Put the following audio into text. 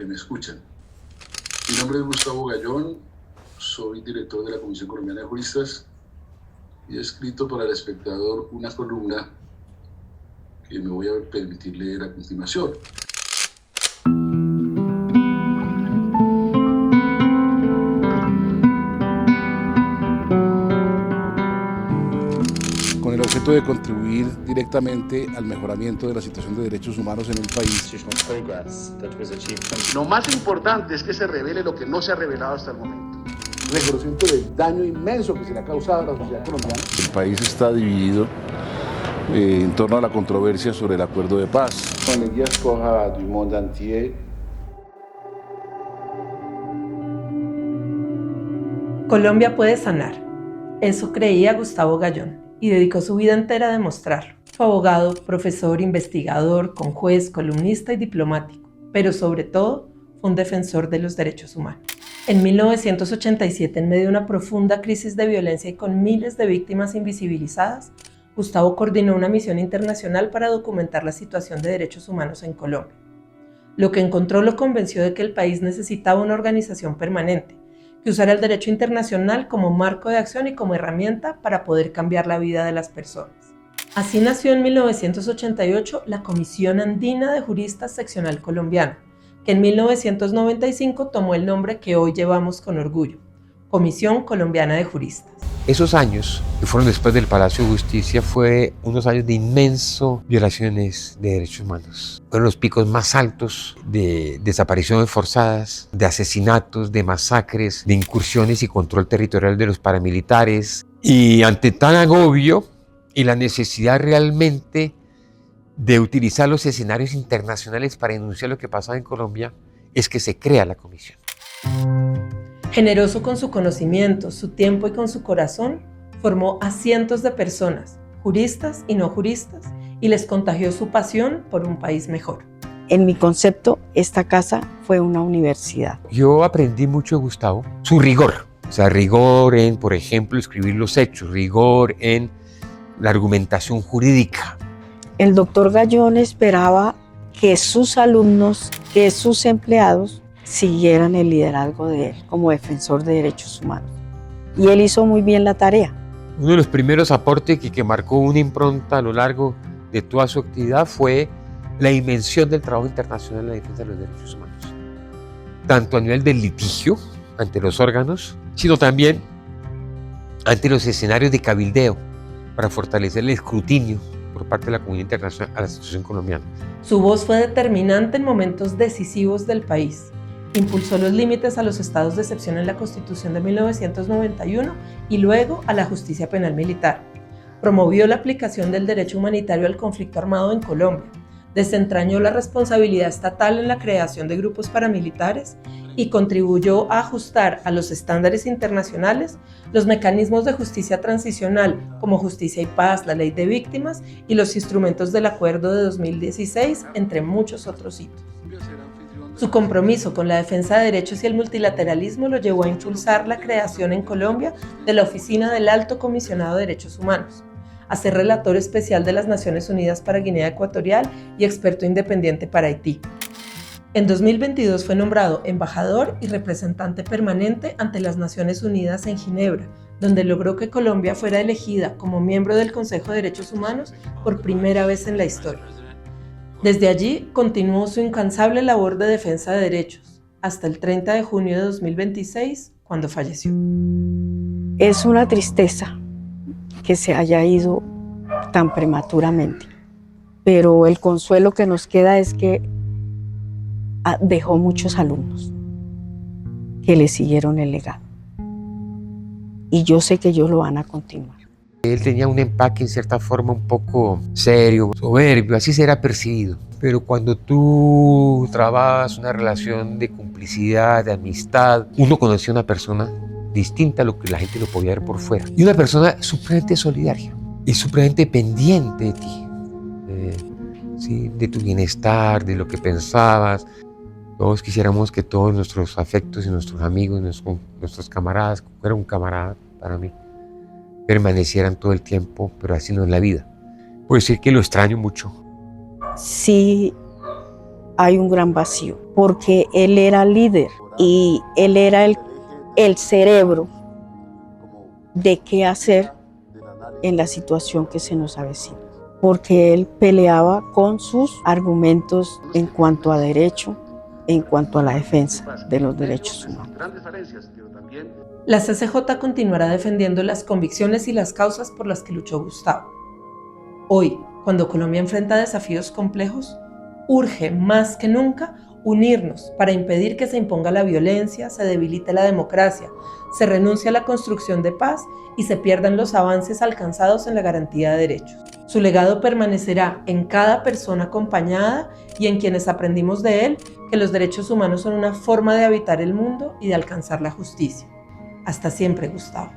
que me escuchan. Mi nombre es Gustavo Gallón, soy director de la Comisión Colombiana de Juristas y he escrito para El Espectador una columna que me voy a permitir leer a continuación. Con el objeto de contribuir directamente al mejoramiento de la situación de derechos humanos en el país. Lo más importante es que se revele lo que no se ha revelado hasta el momento. Reconocimiento del daño inmenso que se le ha causado a la sociedad colombiana. El país está dividido en torno a la controversia sobre el acuerdo de paz. Con el diáspora du monde entier. Colombia puede sanar. Eso creía Gustavo Gallón y dedicó su vida entera a demostrarlo. Fue abogado, profesor, investigador, conjuez, columnista y diplomático, pero sobre todo fue un defensor de los derechos humanos. En 1987, en medio de una profunda crisis de violencia y con miles de víctimas invisibilizadas, Gustavo coordinó una misión internacional para documentar la situación de derechos humanos en Colombia. Lo que encontró lo convenció de que el país necesitaba una organización permanente, que usara el derecho internacional como marco de acción y como herramienta para poder cambiar la vida de las personas. Así nació en 1988 la Comisión Andina de Juristas Seccional Colombiana, que en 1995 tomó el nombre que hoy llevamos con orgullo, Comisión Colombiana de Juristas. Esos años, que fueron después del Palacio de Justicia, fue unos años de inmenso violaciones de derechos humanos. Fueron los picos más altos de desapariciones forzadas, de asesinatos, de masacres, de incursiones y control territorial de los paramilitares. Y ante tal agobio y la necesidad realmente de utilizar los escenarios internacionales para denunciar lo que pasaba en Colombia, es que se crea la comisión. Generoso con su conocimiento, su tiempo y con su corazón, formó a cientos de personas, juristas y no juristas, y les contagió su pasión por un país mejor. En mi concepto, esta casa fue una universidad. Yo aprendí mucho de Gustavo, su rigor. O sea, rigor en, por ejemplo, escribir los hechos, rigor en la argumentación jurídica. El doctor Gallón esperaba que sus alumnos, que sus empleados, siguieran el liderazgo de él como defensor de derechos humanos. Y él hizo muy bien la tarea. Uno de los primeros aportes que marcó una impronta a lo largo de toda su actividad fue la dimensión del trabajo internacional en la defensa de los derechos humanos. Tanto a nivel del litigio ante los órganos, sino también ante los escenarios de cabildeo para fortalecer el escrutinio por parte de la comunidad internacional a la situación colombiana. Su voz fue determinante en momentos decisivos del país. Impulsó los límites a los estados de excepción en la Constitución de 1991 y luego a la justicia penal militar. Promovió la aplicación del derecho humanitario al conflicto armado en Colombia. Desentrañó la responsabilidad estatal en la creación de grupos paramilitares y contribuyó a ajustar a los estándares internacionales los mecanismos de justicia transicional como Justicia y Paz, la Ley de Víctimas y los instrumentos del Acuerdo de 2016, entre muchos otros hitos. Su compromiso con la defensa de derechos y el multilateralismo lo llevó a impulsar la creación en Colombia de la Oficina del Alto Comisionado de Derechos Humanos, a ser relator especial de las Naciones Unidas para Guinea Ecuatorial y experto independiente para Haití. En 2022 fue nombrado embajador y representante permanente ante las Naciones Unidas en Ginebra, donde logró que Colombia fuera elegida como miembro del Consejo de Derechos Humanos por primera vez en la historia. Desde allí continuó su incansable labor de defensa de derechos, hasta el 30 de junio de 2026, cuando falleció. Es una tristeza que se haya ido tan prematuramente, pero el consuelo que nos queda es que dejó muchos alumnos que le siguieron el legado. Y yo sé que ellos lo van a continuar. Él tenía un empaque en cierta forma un poco serio, soberbio, así se era percibido. Pero cuando tú trabas una relación de complicidad, de amistad, uno conoció a una persona distinta a lo que la gente lo podía ver por fuera. Y una persona supremamente solidaria y supremamente pendiente de ti, ¿sí? De tu bienestar, de lo que pensabas. Todos quisiéramos que todos nuestros afectos y nuestros amigos, nuestros camaradas, era un camarada para mí, permanecieran todo el tiempo, pero así no es la vida. Puedo decir que lo extraño mucho. Sí hay un gran vacío, porque él era líder y él era el cerebro de qué hacer en la situación que se nos avecina, porque él peleaba con sus argumentos en cuanto a derecho, en cuanto a la defensa de los derechos humanos. La CCJ continuará defendiendo las convicciones y las causas por las que luchó Gustavo. Hoy, cuando Colombia enfrenta desafíos complejos, urge más que nunca unirnos para impedir que se imponga la violencia, se debilite la democracia, se renuncie a la construcción de paz y se pierdan los avances alcanzados en la garantía de derechos. Su legado permanecerá en cada persona acompañada y en quienes aprendimos de él que los derechos humanos son una forma de habitar el mundo y de alcanzar la justicia. Hasta siempre, Gustavo.